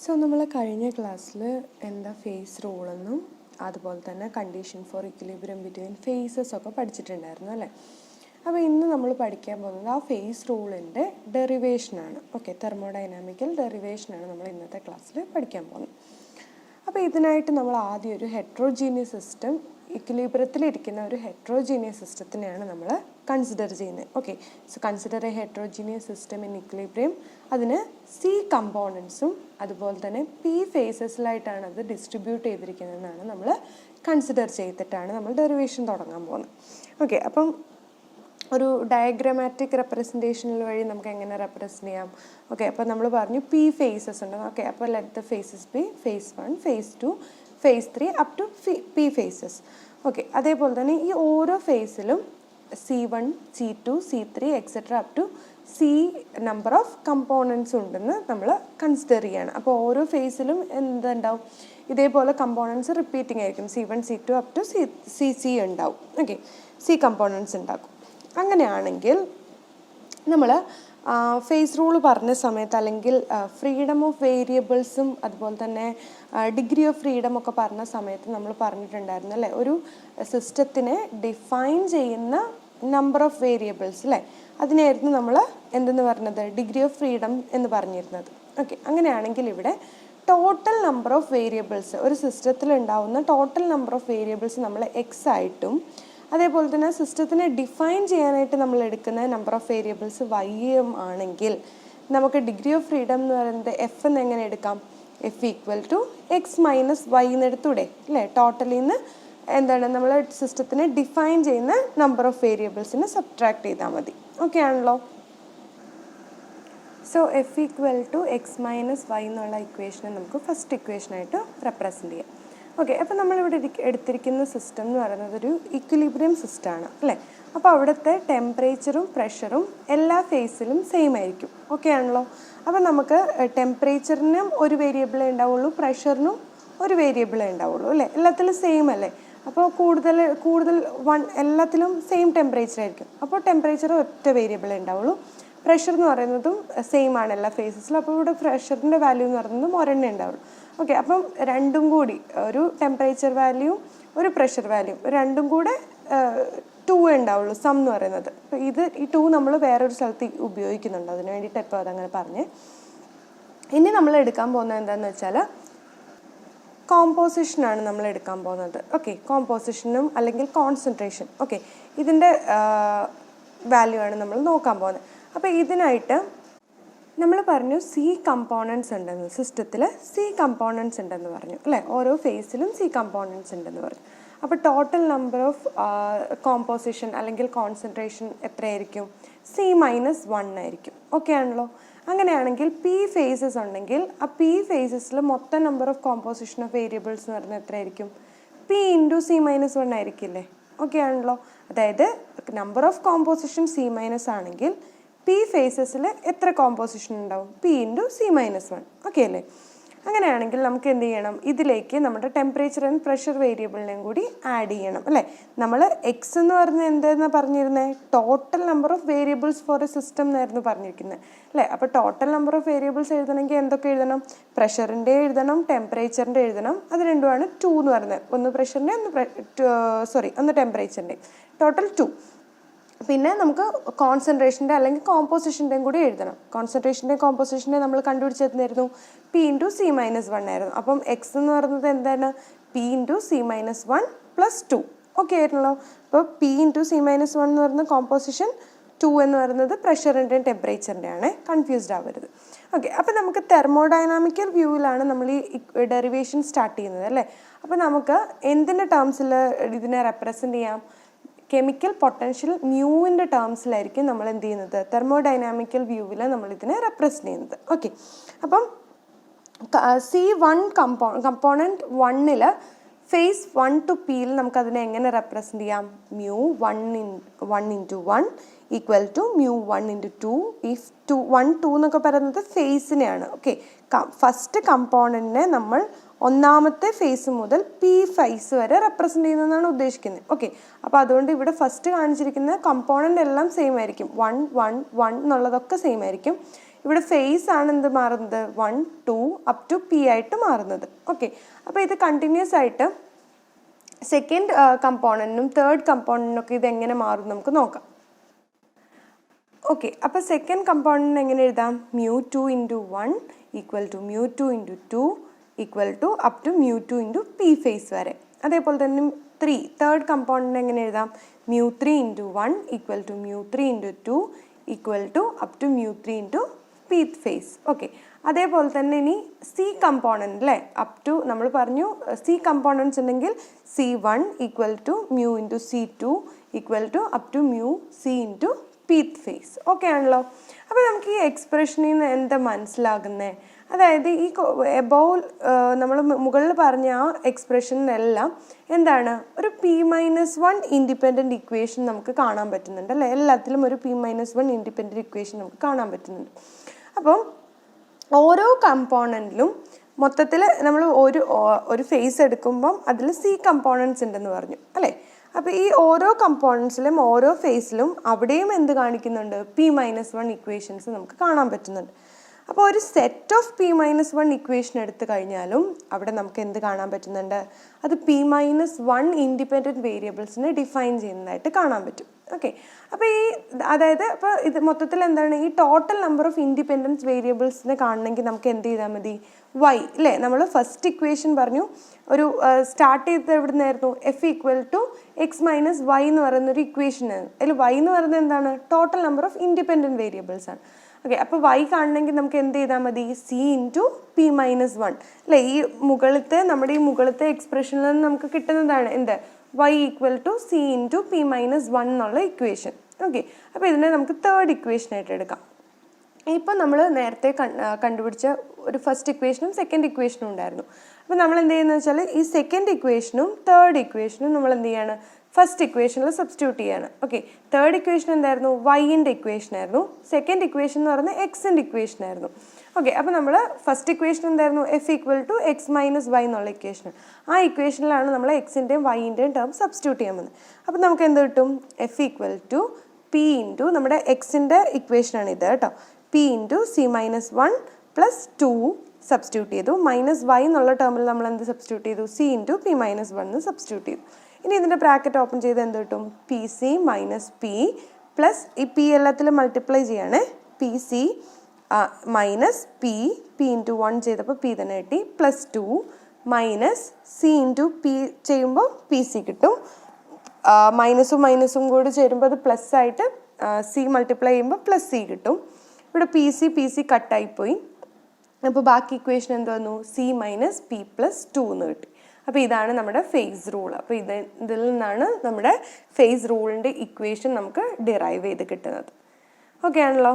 So നമ്മൾ കഴിഞ്ഞ ക്ലാസ്സിൽ എന്താ ഫേസ് റൂളെന്നും അതുപോലെ തന്നെ condition for equilibrium between phases ഒക്കെ പഠിച്ചിട്ടുണ്ടായിരുന്നു അല്ലേ. അപ്പോൾ ഇന്ന് നമ്മൾ പഠിക്കാൻ പോകുന്നത് ആ ഫേസ് റൂളിൻ്റെ ഡെറിവേഷനാണ്. ഓക്കെ, തെർമോഡൈനാമിക്കൽ ഡെറിവേഷനാണ് നമ്മൾ ഇന്നത്തെ ക്ലാസ്സിൽ പഠിക്കാൻ പോകുന്നത്. അപ്പോൾ ഇതിനായിട്ട് നമ്മൾ ആദ്യം ഒരു ഹെട്രോജീനിയസ് സിസ്റ്റം, ഇക്വിലിബ്രിയത്തിലിരിക്കുന്ന ഒരു ഹെട്രോജീനിയസ് സിസ്റ്റത്തിനെയാണ് നമ്മൾ കൺസിഡർ ചെയ്യുന്നത്. Okay, so consider A heterogeneous system in equilibrium. അതിന് സി കമ്പോണൻസും അതുപോലെ തന്നെ പി ഫേസസിലായിട്ടാണ് അത് ഡിസ്ട്രിബ്യൂട്ട് ചെയ്തിരിക്കുന്നതെന്നാണ് നമ്മൾ കൺസിഡർ ചെയ്തിട്ടാണ് നമ്മൾ ഡെറിവേഷൻ തുടങ്ങാൻ പോകുന്നത്. ഓക്കെ, അപ്പം ഒരു ഡയഗ്രമാറ്റിക് റെപ്രസെൻറ്റേഷനിൽ വഴി നമുക്ക് എങ്ങനെ റെപ്രസെൻറ്റ് ചെയ്യാം? ഓക്കെ, അപ്പോൾ നമ്മൾ പറഞ്ഞു പി ഫേസസ് ഉണ്ട്. ഓക്കെ, അപ്പോൾ let the phases be phase 1, phase 2, phase 3 up to P phases. Okay, അതേപോലെ തന്നെ ഈ ഓരോ ഫേസിലും C1, C2, C3 etcetera up to C number of components ഉണ്ടെന്ന് നമ്മൾ കൺസിഡർ ചെയ്യുകയാണ്. അപ്പോൾ ഓരോ ഫേസിലും എന്തുണ്ടാവും? ഇതേപോലെ കമ്പോണൻസ് റിപ്പീറ്റിംഗ് ആയിരിക്കും. C1, C2 up to C ഉണ്ടാവും. ഓക്കെ, C കമ്പോണൻസ് ഉണ്ടാക്കും. അങ്ങനെയാണെങ്കിൽ നമ്മൾ ഫേസ് റൂൾ പറഞ്ഞ സമയത്ത് അല്ലെങ്കിൽ ഫ്രീഡം ഓഫ് വേരിയബിൾസും അതുപോലെ തന്നെ ഡിഗ്രി ഓഫ് ഫ്രീഡം ഒക്കെ പറഞ്ഞ സമയത്ത് നമ്മൾ പറഞ്ഞിട്ടുണ്ടായിരുന്നു അല്ലേ, ഒരു സിസ്റ്റത്തിനെ ഡിഫൈൻ ചെയ്യുന്ന നമ്പർ ഓഫ് വേരിയബിൾസ് അല്ലേ, അതിനായിരുന്നു നമ്മൾ എന്തെന്ന് പറഞ്ഞത്? ഡിഗ്രി ഓഫ് ഫ്രീഡം എന്ന് പറഞ്ഞിരുന്നത്. ഓക്കെ, അങ്ങനെയാണെങ്കിൽ ഇവിടെ ടോട്ടൽ നമ്പർ ഓഫ് വേരിയബിൾസ്, ഒരു സിസ്റ്റത്തിൽ ഉണ്ടാവുന്ന ടോട്ടൽ നമ്പർ ഓഫ് വേരിയബിൾസ് നമ്മൾ എക്സ് ആയിട്ടും അതേപോലെ തന്നെ സിസ്റ്റത്തിനെ ഡിഫൈൻ ചെയ്യാനായിട്ട് നമ്മൾ എടുക്കുന്ന നമ്പർ ഓഫ് വേരിയബിൾസ് വൈയും ആണെങ്കിൽ നമുക്ക് ഡിഗ്രി ഓഫ് ഫ്രീഡം എന്ന് പറയുന്നത് എഫ് എന്ന് എങ്ങനെ എടുക്കാം? F equal to x minus y എന്ന് എടുത്തൂടെ അല്ലേ? ടോട്ടലിൽ നിന്ന് എന്താണ് നമ്മൾ സിസ്റ്റത്തിനെ ഡിഫൈൻ ചെയ്യുന്ന നമ്പർ ഓഫ് വേരിയബിൾസിനെ സബ്ട്രാക്ട് ചെയ്താൽ മതി. ഓക്കെ ആണല്ലോ. So F equal to x minus y എന്നുള്ള ഇക്വേഷനെ നമുക്ക് ഫസ്റ്റ് ഇക്വേഷനായിട്ട് റെപ്രസെൻറ്റ് ചെയ്യാം. ഓക്കെ, അപ്പോൾ നമ്മളിവിടെ എടുത്തിരിക്കുന്ന സിസ്റ്റം എന്ന് പറയുന്നത് ഒരു ഇക്വിലിബ്രിയം സിസ്റ്റമാണ് അല്ലേ. അപ്പോൾ അവിടുത്തെ ടെമ്പറേച്ചറും പ്രഷറും എല്ലാ ഫേസിലും സെയിം ആയിരിക്കും. ഓക്കെ ആണല്ലോ. അപ്പോൾ നമുക്ക് ടെമ്പറേച്ചറിനും ഒരു വേരിയബിളേ ഉണ്ടാവുള്ളൂ, പ്രഷറിനും ഒരു വേരിയബിളേ ഉണ്ടാവുള്ളൂ അല്ലേ. എല്ലാത്തിലും സെയിം അല്ലേ. അപ്പോൾ കൂടുതൽ എല്ലാത്തിലും സെയിം ടെമ്പറേച്ചർ ആയിരിക്കും. അപ്പോൾ ടെമ്പറേച്ചർ ഒറ്റ വേരിയബിളേ ഉണ്ടാവുള്ളൂ. പ്രഷർ എന്ന് പറയുന്നതും സെയിം ആണ് എല്ലാ ഫേസസിലും. അപ്പോൾ ഇവിടെ പ്രഷറിൻ്റെ വാല്യൂ എന്ന് പറയുന്നതും ഒരെണ്ണേ ഉണ്ടാവുള്ളൂ. ഓക്കെ, അപ്പം രണ്ടും കൂടി ഒരു ടെമ്പറേച്ചർ വാല്യൂവും ഒരു പ്രഷർ വാല്യൂവും രണ്ടും കൂടെ 2 ഉണ്ടാവുള്ളൂ സം എന്ന് പറയുന്നത്. അപ്പോൾ ഈ 2 നമ്മൾ വേറൊരു സ്ഥലത്ത് ഉപയോഗിക്കുന്നുണ്ട്, അതിന് വേണ്ടിയിട്ട് ഇപ്പോൾ അതങ്ങനെ പറഞ്ഞ്. ഇനി നമ്മൾ എടുക്കാൻ പോകുന്നത് എന്താണെന്ന് വെച്ചാൽ കോമ്പോസിഷനാണ് നമ്മൾ എടുക്കാൻ പോകുന്നത്. ഓക്കെ, കോമ്പോസിഷനും അല്ലെങ്കിൽ കോൺസെൻട്രേഷൻ. ഓക്കെ, ഇതിൻ്റെ വാല്യൂ ആണ് നമ്മൾ നോക്കാൻ പോകുന്നത്. അപ്പോൾ ഇതിനായിട്ട് നമ്മൾ പറഞ്ഞു സി കമ്പോണൻസ് ഉണ്ടെന്ന്, സിസ്റ്റത്തിൽ സി കമ്പോണൻസ് ഉണ്ടെന്ന് പറഞ്ഞു അല്ലേ. ഓരോ ഫേസിലും സി കമ്പോണൻസ് ഉണ്ടെന്ന് പറഞ്ഞു. അപ്പോൾ ടോട്ടൽ നമ്പർ ഓഫ് കോമ്പോസിഷൻ അല്ലെങ്കിൽ കോൺസെൻട്രേഷൻ എത്രയായിരിക്കും? C-1 ആയിരിക്കും. ഓക്കെ ആണല്ലോ. അങ്ങനെയാണെങ്കിൽ പി ഫേസസ് ഉണ്ടെങ്കിൽ ആ പി ഫേസസിൽ മൊത്തം number of composition of variables എന്ന് പറഞ്ഞാൽ എത്രയായിരിക്കും? P into C-1 ആയിരിക്കില്ലേ. ഓക്കെ ആണല്ലോ. അതായത് നമ്പർ ഓഫ് കോമ്പോസിഷൻ C- ആണെങ്കിൽ പി ഫേസസിൽ എത്ര കോമ്പോസിഷൻ ഉണ്ടാവും? P into C-1. ഓക്കെ അല്ലേ. അങ്ങനെയാണെങ്കിൽ നമുക്ക് എന്ത് ചെയ്യണം? ഇതിലേക്ക് നമ്മുടെ ടെമ്പറേച്ചർ ആൻഡ് പ്രഷർ വേരിയബിളിനെയും കൂടി ആഡ് ചെയ്യണം അല്ലേ. നമ്മൾ എക്സ് എന്ന് പറഞ്ഞാൽ എന്തായിരുന്നു പറഞ്ഞിരുന്നത്? Total number of variables for a system എന്നായിരുന്നു പറഞ്ഞിരിക്കുന്നത് അല്ലേ. അപ്പോൾ ടോട്ടൽ നമ്പർ ഓഫ് വേരിയബിൾസ് എഴുതണമെങ്കിൽ എന്തൊക്കെ എഴുതണം? പ്രഷറിൻ്റെ എഴുതണം, ടെമ്പറേച്ചറിൻ്റെ എഴുതണം. അത് രണ്ടുമാണ് 2 എന്ന് പറയുന്നത്. ഒന്ന് പ്രഷറിൻ്റെ ഒന്ന് ടെമ്പറേച്ചറിൻ്റെ, ടോട്ടൽ 2. പിന്നെ നമുക്ക് കോൺസെൻട്രേഷൻ്റെ അല്ലെങ്കിൽ കോമ്പോസിഷൻ്റെയും കൂടി എഴുതണം. കോൺസെൻട്രേഷൻ്റെ കോമ്പോസിഷൻ്റെ നമ്മൾ കണ്ടുപിടിച്ചെന്നായിരുന്നു P ഇൻറ്റു C-1 ആയിരുന്നു. അപ്പം എക്സ് എന്ന് പറയുന്നത് എന്താണ്? P into C-1 plus 2. Okay ആയിരുന്നല്ലോ. അപ്പോൾ P ഇൻറ്റു C-1 എന്ന് പറയുന്ന കോമ്പോസിഷൻ, 2 എന്ന് പറയുന്നത് പ്രഷറിൻ്റെയും ടെമ്പറേച്ചറിൻ്റെയാണ്. കൺഫ്യൂസ്ഡ് ആവരുത്. ഓക്കെ, അപ്പോൾ നമുക്ക് തെർമോഡൈനാമിക്കൽ വ്യൂവിലാണ് നമ്മൾ ഈ ഡെറിവേഷൻ സ്റ്റാർട്ട് ചെയ്യുന്നത് അല്ലേ. അപ്പോൾ നമുക്ക് എന്തിൻ്റെ ടേംസിൽ ഇതിനെ റെപ്രസെൻറ്റ് ചെയ്യാം? കെമിക്കൽ പൊട്ടൻഷ്യൽ മ്യൂവിൻ്റെ ടേംസിലായിരിക്കും നമ്മൾ എന്ത് ചെയ്യുന്നത്? തെർമോഡൈനാമിക്കൽ വ്യൂവിൽ നമ്മൾ ഇതിനെ റെപ്രസെൻറ്റ് ചെയ്യുന്നത്. ഓക്കെ, അപ്പം C1 കമ്പോണൻറ്റ് 1ൽ ഫേസ് 1 to Pയിൽ നമുക്കതിനെ എങ്ങനെ റെപ്രസെൻറ്റ് ചെയ്യാം? Mu 1 into 1 equal to mu 1 into 2. ഈ 1, 2 എന്നൊക്കെ പറയുന്നത് ഫേസിനെയാണ്. ഓക്കെ, ഫസ്റ്റ് കമ്പോണൻറ്റിനെ നമ്മൾ ഒന്നാമത്തെ ഫേസ് മുതൽ P ഫേസ് വരെ റെപ്രസെൻറ്റ് ചെയ്യുന്നതാണ് ഉദ്ദേശിക്കുന്നത്. ഓക്കെ, അപ്പോൾ അതുകൊണ്ട് ഇവിടെ ഫസ്റ്റ് കാണിച്ചിരിക്കുന്ന കമ്പോണൻ്റ് എല്ലാം സെയിം ആയിരിക്കും. 1, 1, 1 എന്നുള്ളതൊക്കെ സെയിം ആയിരിക്കും. ഇവിടെ ഫേസ് ആണ് എന്ത് മാറുന്നത് 1 2 അപ് ടു പി ആയിട്ട് മാറുന്നത്. ഓക്കെ, അപ്പോൾ ഇത് കണ്ടിന്യൂസ് ആയിട്ട് സെക്കൻഡ് കമ്പോണൻറ്റിനും തേർഡ് കമ്പോണൻറ്റിനൊക്കെ ഇത് എങ്ങനെ മാറും നമുക്ക് നോക്കാം. ഓക്കെ, അപ്പോൾ സെക്കൻഡ് കമ്പോണൻറ്റ് എങ്ങനെ എഴുതാം? μ2 × 1 equal to μ2 × 2 equal to up to μ2 × P phase വരെ. അതേപോലെ തന്നെ തേർഡ് കമ്പോണൻറ്റ് എങ്ങനെ എഴുതാം? μ3 × 1 equal to μ3 × 2 equal to up to μ3 × P phase. Okay, അതേപോലെ തന്നെ ഇനി സി കമ്പോണൻറ്റ് അല്ലേ, അപ് ടു നമ്മൾ പറഞ്ഞു സി കമ്പോണൻറ്റ്സ് ഉണ്ടെങ്കിൽ C1 equal to μ × C2 equal to up to μc × pth phase. Okay ആണല്ലോ. അപ്പോൾ നമുക്ക് ഈ എക്സ്പ്രഷനിൽ നിന്ന് എന്താ മനസ്സിലാകുന്നത്? അതായത് ഈ എബോവ് നമ്മൾ മുകളിൽ പറഞ്ഞ ആ എക്സ്പ്രഷനിലെല്ലാം എന്താണ് ഒരു P-1 ഇൻഡിപെൻഡൻറ്റ് ഇക്വേഷൻ നമുക്ക് കാണാൻ പറ്റുന്നുണ്ട് അല്ലേ. എല്ലാത്തിലും ഒരു P-1 ഇൻഡിപെൻഡൻറ്റ് ഇക്വേഷൻ നമുക്ക് കാണാൻ പറ്റുന്നുണ്ട്. അപ്പം ഓരോ കമ്പോണൻറ്റിലും മൊത്തത്തിൽ നമ്മൾ ഒരു ഫേസ് എടുക്കുമ്പം അതിൽ സി കമ്പോണൻറ്റ്സ് ഉണ്ടെന്ന് പറഞ്ഞു അല്ലേ. അപ്പോൾ ഈ ഓരോ കമ്പോണൻസിലും ഓരോ ഫേസിലും അവിടെയും എന്ത് കാണിക്കുന്നുണ്ട്? P-1 ഇക്വേഷൻസ് നമുക്ക് കാണാൻ പറ്റുന്നുണ്ട്. അപ്പോൾ ഒരു സെറ്റ് ഓഫ് P-1 ഇക്വേഷൻ എടുത്തു കഴിഞ്ഞാലും അവിടെ നമുക്ക് എന്ത് കാണാൻ പറ്റുന്നുണ്ട്? അത് P-1 ഇൻഡിപെൻഡൻറ്റ് വേരിയബിൾസിനെ ഡിഫൈൻ ചെയ്യുന്നതായിട്ട് കാണാൻ പറ്റും. ഓക്കെ, അപ്പോൾ അതായത് അപ്പോൾ ഇത് മൊത്തത്തിൽ എന്താണ്, ഈ ടോട്ടൽ നമ്പർ ഓഫ് ഇൻഡിപെൻഡൻസ് വേരിയബിൾസിനെ കാണണമെങ്കിൽ നമുക്ക് എന്ത് ചെയ്താൽ മതി? y അല്ലേ. നമ്മൾ ഫസ്റ്റ് ഇക്വേഷൻ പറഞ്ഞു ഒരു സ്റ്റാർട്ട് ചെയ്തത് എവിടെ നിന്നായിരുന്നു? F equal to x minus y എന്ന് പറയുന്നൊരു ഇക്വേഷനാണ്. അതിൽ y എന്ന് പറയുന്നത് എന്താണ്? Total number of independent variables ആണ്. ഓക്കെ, അപ്പോൾ y കാണണമെങ്കിൽ നമുക്ക് എന്ത് ചെയ്താൽ മതി? C × P-1 അല്ലേ. ഈ മുകളിലത്തെ എക്സ്പ്രഷനിൽ നിന്ന് നമുക്ക് കിട്ടുന്നതാണ് എന്ത്? y equal to C × P-1 എന്നുള്ള ഇക്വേഷൻ. ഓക്കെ, അപ്പോൾ ഇതിനെ നമുക്ക് തേർഡ് ഇക്വേഷനായിട്ട് എടുക്കാം. ഇപ്പം നമ്മൾ നേരത്തെ കണ്ടുപിടിച്ച ഒരു ഫസ്റ്റ് ഇക്വേഷനും സെക്കൻഡ് ഇക്വേഷനും ഉണ്ടായിരുന്നു. അപ്പോൾ നമ്മൾ എന്ത് ചെയ്യുന്നത് വെച്ചാൽ ഈ സെക്കൻഡ് ഇക്വേഷനും തേർഡ് ഇക്വേഷനും നമ്മൾ എന്ത് ചെയ്യാണ്? ഫസ്റ്റ് ഇക്വേഷനിൽ സബ്സ്റ്റിറ്റ്യൂട്ട് ചെയ്യാണ്. ഓക്കെ, തേർഡ് ഇക്വേഷൻ എന്തായിരുന്നു? വൈൻ്റെ ഇക്വേഷൻ ആയിരുന്നു. സെക്കൻഡ് ഇക്വേഷൻ എന്ന് പറയുന്നത് എക്സിൻ്റെ ഇക്വേഷൻ ആയിരുന്നു. ഓക്കെ, അപ്പോൾ നമ്മൾ ഫസ്റ്റ് ഇക്വേഷൻ എന്തായിരുന്നു? F equal to x minus y എന്നുള്ള ഇക്വേഷൻ. ആ ഇക്വേഷനിലാണ് നമ്മൾ എക്സിൻ്റെയും വൈൻ്റെയും ടേം സബ്സ്റ്റിറ്റ്യൂട്ട് ചെയ്യാൻ പോകുന്നത്. അപ്പോൾ നമുക്ക് എന്ത് കിട്ടും? F ഈക്വൽ ടു P × നമ്മുടെ എക്സിൻ്റെ ഇക്വേഷനാണ് ഇത് കേട്ടോ. P × C-1 പ്ലസ് 2 സബ്സ്റ്റിറ്റ്യൂട്ട് ചെയ്തു. മൈനസ് y എന്നുള്ള ടേമിൽ നമ്മൾ എന്ത് സബ്സ്റ്റിറ്റ്യൂട്ട് ചെയ്തു? C × P-1 സബ്സ്റ്റിറ്റ്യൂട്ട് ചെയ്തു. ഇനി ഇതിൻ്റെ ബ്രാക്കറ്റ് ഓപ്പൺ ചെയ്ത് എന്ത് കിട്ടും? PC മൈനസ് P പ്ലസ് ഈ P എല്ലാത്തിലും മൾട്ടിപ്ലൈ ചെയ്യാണ്. PC മൈനസ് P × 1 ചെയ്തപ്പോൾ P തന്നെ കിട്ടി. പ്ലസ് 2 മൈനസ് C × P ചെയ്യുമ്പോൾ PC കിട്ടും. മൈനസും കൂടി ചേരുമ്പോൾ അത് പ്ലസ് ആയിട്ട് C മൾട്ടിപ്ലൈ ചെയ്യുമ്പോൾ പ്ലസ് C കിട്ടും. ഇവിടെ PC കട്ടായിപ്പോയി. അപ്പോൾ ബാക്കി ഇക്വേഷൻ എന്ത് വന്നു? C മൈനസ് P പ്ലസ് 2 എന്ന് കിട്ടി. അപ്പോൾ ഇതാണ് നമ്മുടെ ഫേസ് റൂൾ. അപ്പോൾ ഇതിൽ നിന്നാണ് നമ്മുടെ ഫേസ് റൂളിൻ്റെ ഇക്വേഷൻ നമുക്ക് ഡിറൈവ് ചെയ്ത് കിട്ടുന്നത്. ഓക്കെ ആണല്ലോ.